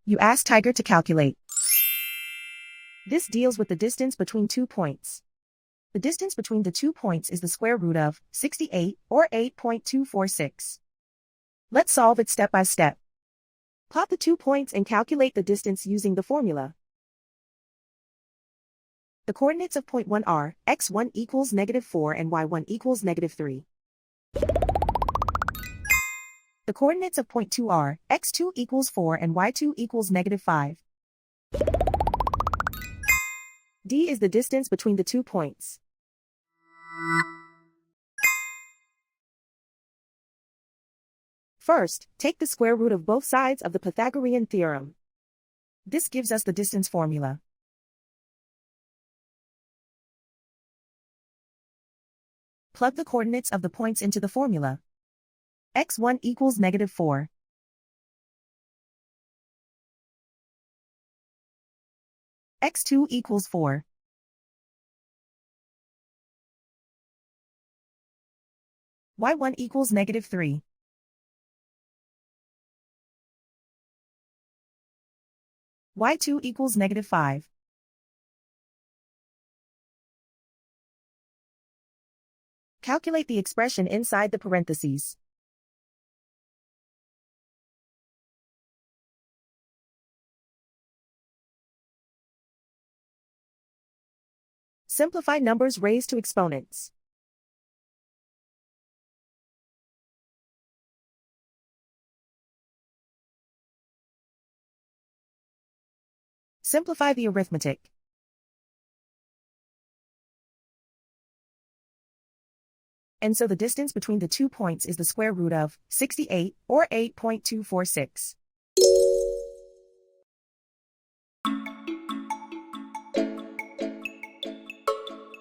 You ask Tiger to calculate. This deals with the distance between 2 points. The distance between the 2 points is the square root of 68, or 8.246. Let's solve it step by step. Plot the 2 points and calculate the distance using the formula. The coordinates of point 1 are x1 equals -4 and y1 equals -3. The coordinates of point 2 are x2 equals 4 and y2 equals -5. D is the distance between the 2 points. First, take the square root of both sides of the Pythagorean theorem. This gives us the distance formula. Plug the coordinates of the points into the formula. x1 equals -4. x2 equals 4. y1 equals -3. y2 equals -5. Calculate the expression inside the parentheses. Simplify numbers raised to exponents. Simplify the arithmetic. And so the distance between the 2 points is the square root of 68, or 8.246.